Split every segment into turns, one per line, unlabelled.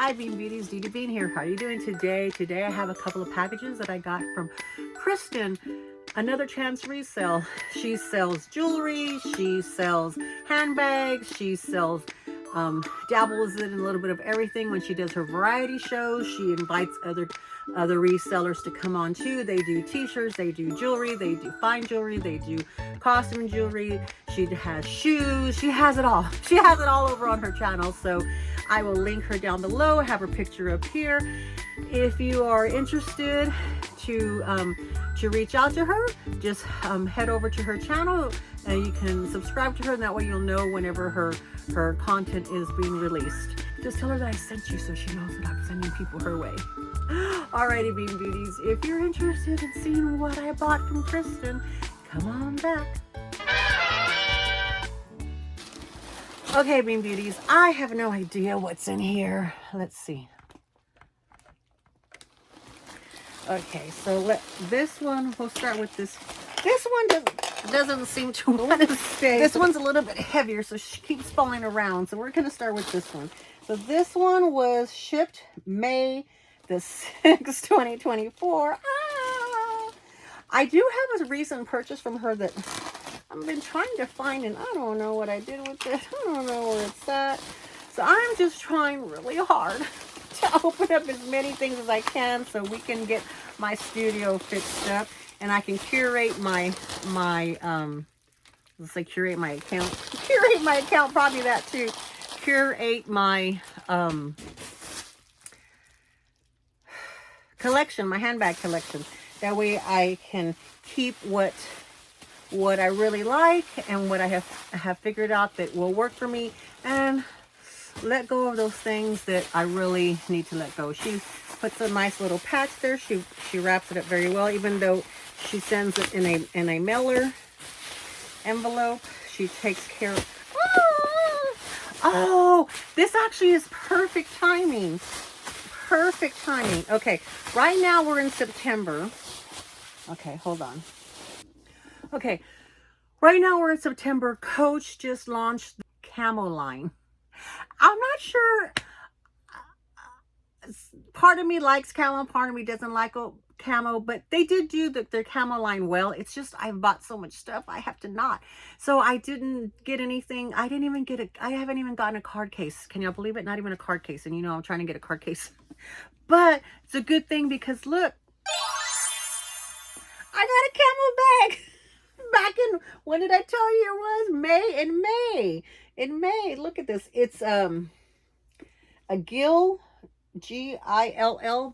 Hi Bean Beauties, Dee Bean here. How are you doing today? Today I have a couple of packages that I got from Kristen, another chance resale. She sells jewelry, she sells handbags, she sells dabbles in a little bit of everything. When she does her variety shows, she invites other resellers to come on too. They do t-shirts, they do jewelry, they do fine jewelry, they do costume jewelry. She has shoes, she has it all. She has it all over on her channel. So I will link her down below. I have her picture up here. If you are interested to reach out to her, just head over to her channel and you can subscribe to her, and that way you'll know whenever her content is being released. Just tell her that I sent you so she knows that I'm sending people her way. Alrighty, Bean Beauties, if you're interested in seeing what I bought from Kristen, come on back. Okay, Bean Beauties, I have no idea what's in here. Let's see. Okay, so this one, we'll start with this. This one doesn't seem to want to stay. This one's a little bit heavier, so she keeps falling around. So we're going to start with this one. So this one was shipped May the 6th, 2024. I do have a recent purchase from her that I've been trying to find, and I don't know what I did with it. I don't know where it's at. So I'm just trying really hard to open up as many things as I can so we can get my studio fixed up and I can curate my let's say curate my account. Curate my account, probably that too. Curate my collection, my handbag collection. That way I can keep what I really like and what I have figured out that will work for me, and let go of those things that I really need to let go. She puts a nice little patch there. She wraps it up very well, even though she sends it in a mailer envelope. She takes care of. Oh, this actually is perfect timing. Perfect timing. Okay, right now we're in September. Okay, hold on. Okay, right now we're in September. Coach just launched the camo line. I'm not sure. Part of me likes camo, part of me doesn't like camo, but they did do their camo line well. It's just I've bought so much stuff I have to not. So I didn't get anything. I haven't even gotten a card case. Can y'all believe it? Not even a card case. And you know I'm trying to get a card case. But it's a good thing because look, I got a camo bag. Back in, when did I tell you it was? May. In May. Look at this. It's a Gill, Gill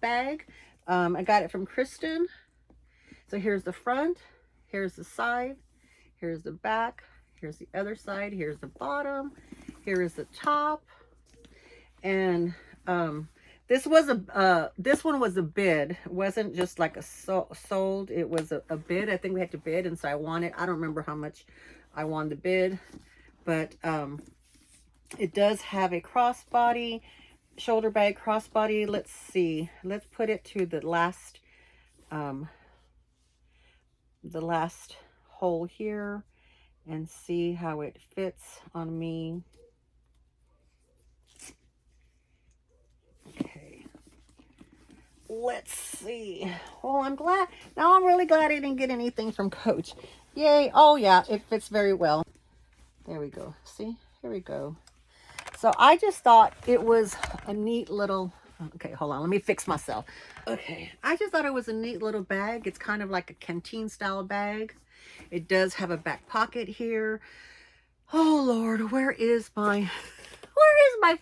bag. I got it from Kristen. So here's the front, here's the side, here's the back, here's the other side, here's the bottom, here is the top. And this one was a bid. It wasn't just like a sold. It was a bid. I think we had to bid, and so I wanted. I don't remember how much I won the bid, but it does have a crossbody, shoulder bag crossbody. Let's see. Let's put it to the last hole here, and see how it fits on me. Let's see. Well, I'm glad. Now I'm really glad I didn't get anything from Coach. Yay. Oh, yeah. It fits very well. There we go. See? Here we go. So I just thought it was a neat little... Okay, hold on. Let me fix myself. Okay. I just thought it was a neat little bag. It's kind of like a canteen style bag. It does have a back pocket here. Oh, Lord. Where is my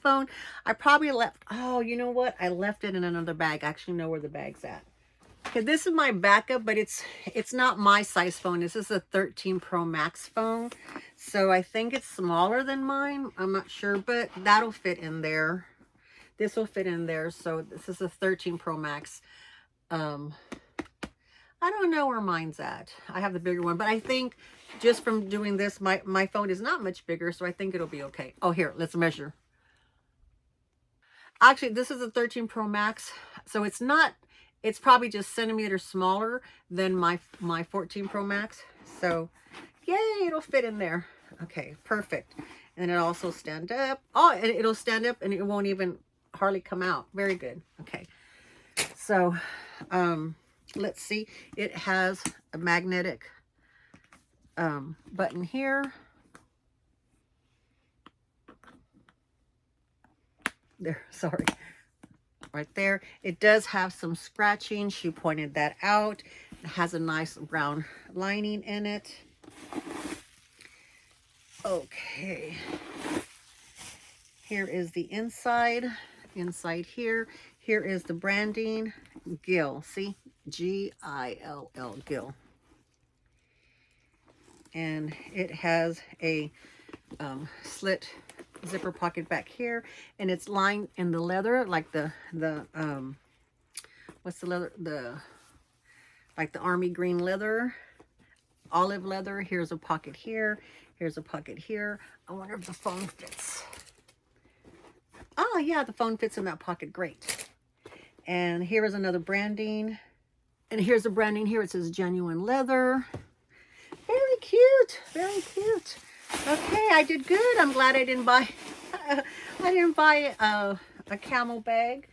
phone? I probably left. Oh, you know what? I left it in another bag. I actually know where the bag's at. Okay, this is my backup, but it's not my size phone. This is a 13 Pro Max phone. So I think it's smaller than mine. I'm not sure, but that'll fit in there. This will fit in there. So this is a 13 Pro Max. I don't know where mine's at. I have the bigger one, but I think just from doing this, my phone is not much bigger, so I think it'll be okay. Oh, here, let's measure. Actually, this is a 13 Pro Max, so it's probably just centimeters smaller than my 14 Pro Max. So, yay, it'll fit in there. Okay, perfect. And it'll also stand up. Oh, and it'll stand up and it won't even, hardly come out. Very good. Okay. So, let's see. It has a magnetic button here. There, sorry. Right there. It does have some scratching. She pointed that out. It has a nice brown lining in it. Okay. Here is the inside. Inside here. Here is the branding. Gill. See? G-I-L-L. Gill. And it has a slit zipper pocket back here, and it's lined in the leather, like the what's the leather, like the army green leather, olive leather. Here's a pocket here, here's a pocket here. I wonder if the phone fits. Oh yeah, the phone fits in that pocket. Great. And here is another branding, and here's the branding here. It says genuine leather. Very cute, very cute. Okay, I did good. I'm glad I didn't buy a camel bag.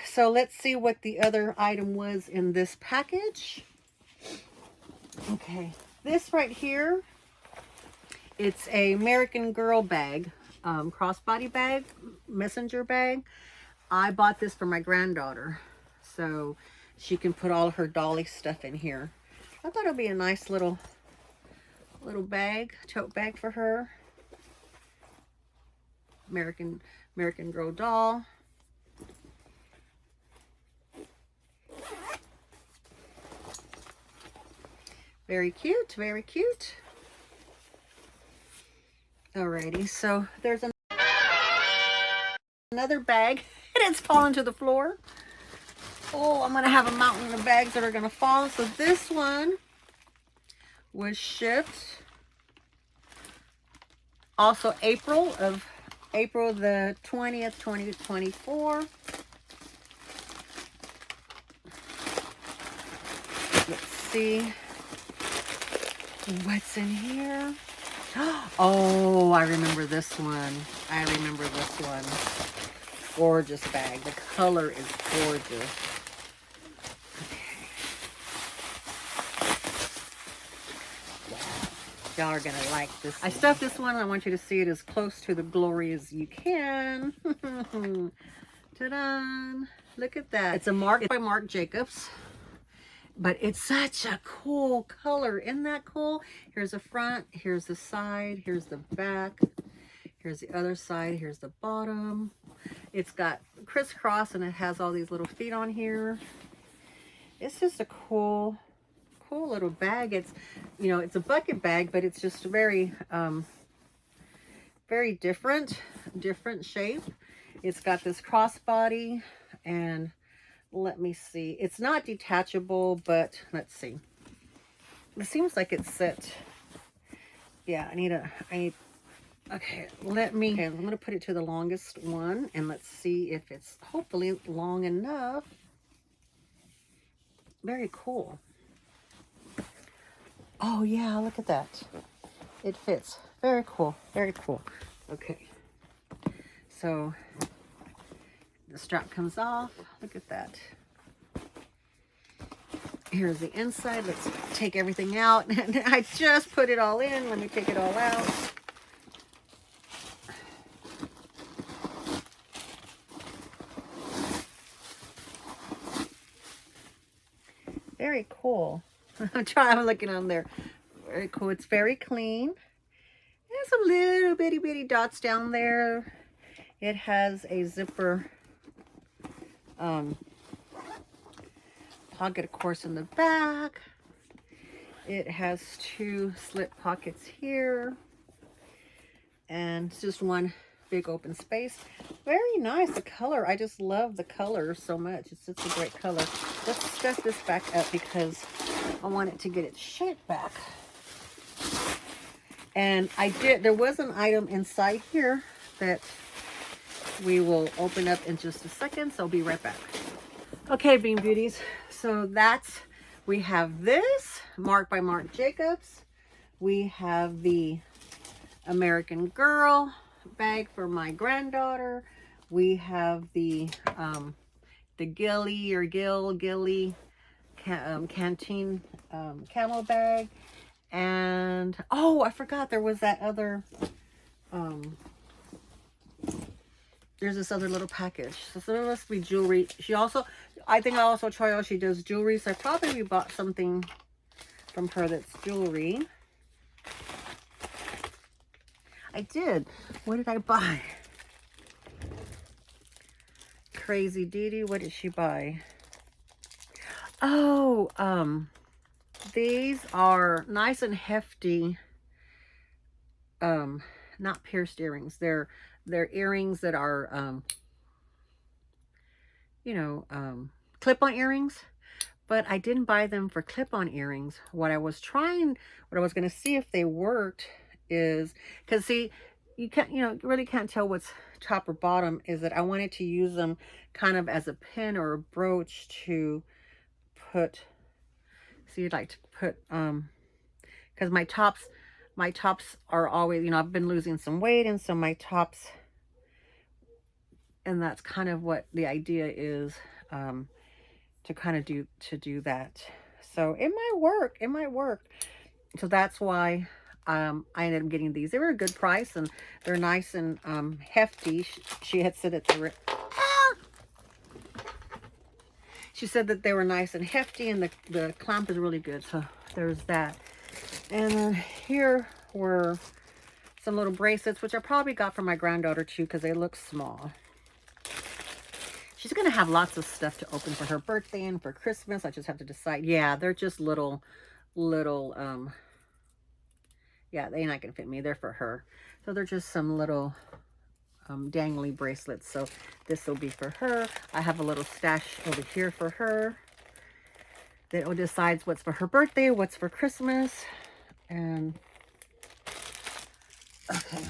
So let's see what the other item was in this package. Okay, this right here, it's a American Girl bag, crossbody bag, messenger bag. I bought this for my granddaughter, so she can put all her dolly stuff in here. I thought it'd be a nice little bag, tote bag for her. American Girl doll. Very cute, very cute. Alrighty, so there's another bag, and it's fallen to the floor. Oh, I'm gonna have a mountain of bags that are gonna fall. So this one was shipped also April the 20th, 2024. Let's see what's in here. Oh, I remember this one. I remember this one. Gorgeous bag. The color is gorgeous. Y'all are gonna like this. I stuffed this one. I want you to see it as close to the glory as you can. Ta-da! Look at that. It's a Marc by Marc Jacobs, but it's such a cool color. Isn't that cool? Here's the front, here's the side, here's the back, here's the other side, here's the bottom. It's got crisscross, and it has all these little feet on here. It's just a cool little bag. It's, you know, it's a bucket bag, but it's just very very different shape. It's got this crossbody, and let me see, it's not detachable, but let's see, it seems like it's set. Yeah, I need okay, I'm gonna put it to the longest one, and let's see if it's hopefully long enough. Very cool. Oh yeah, look at that. It fits. Very cool. Very cool. Okay. So the strap comes off. Look at that. Here's the inside. Let's take everything out. I just put it all in. Let me take it all out. Very cool. I'm looking on there. Very cool. It's very clean. There's some little bitty dots down there. It has a zipper pocket, of course, in the back. It has two slit pockets here, and it's just one big open space. Very nice. The color, I just love the color so much. It's just a great color. Let's stuff this back up because I want it to get its shape back. And there was an item inside here that we will open up in just a second, so I'll be right back. Okay, Bean Beauties, so we have this Marc by Marc Jacobs. We have the American Girl bag for my granddaughter. We have the Gilly canteen camel bag. And oh, I forgot there was that other there's this other little package. So there must be jewelry. She also, I think I also try out, she does jewelry. So I probably bought something from her that's jewelry. I did. What did I buy? Crazy Dee, what did she buy? Oh, these are nice and hefty, not pierced earrings. They're earrings that are, you know, clip-on earrings, but I didn't buy them for clip-on earrings. What I was going to see if they worked is, because see, you can't, you know, really can't tell what's top or bottom, is that I wanted to use them kind of as a pin or a brooch to put, so you'd like to put, because my tops are always, you know, I've been losing some weight, and so my tops, and that's kind of what the idea is, to kind of do that. So it might work. So that's why I ended up getting these. They were a good price, and they're nice and hefty. She had said that they were, she said that they were nice and hefty, and the clamp is really good. So there's that. And then here were some little bracelets, which I probably got from my granddaughter too, because they look small. She's going to have lots of stuff to open for her birthday and for Christmas. I just have to decide. Yeah, they're just little, yeah, they're not going to fit me. They're for her. So they're just some little dangly bracelets. So this will be for her. I have a little stash over here for her that decides what's for her birthday, what's for Christmas. And, okay.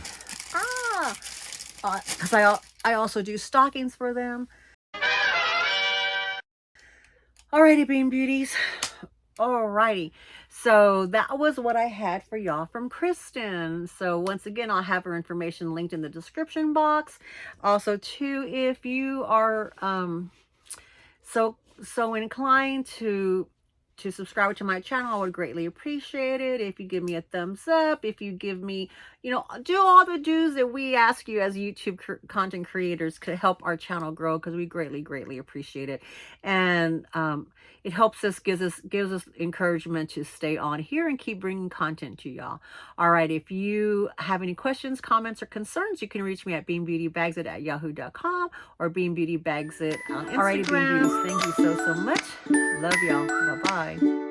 Because I also do stockings for them. Alrighty, Bean Beauties. Alrighty. So that was what I had for y'all from Kristen. So once again, I'll have her information linked in the description box. Also, too, if you are so inclined to subscribe to my channel, I would greatly appreciate it if you give me a thumbs up, if you give me, you know, do all the do's that we ask you as YouTube content creators to help our channel grow, because we greatly appreciate it. And it helps us, gives us encouragement to stay on here and keep bringing content to y'all. All right, if you have any questions, comments, or concerns, you can reach me at beanbeautybagsit@yahoo.com or beanbeautybagsit on Instagram. All right, Bean Beauties, thank you so much. Love y'all. Bye-bye.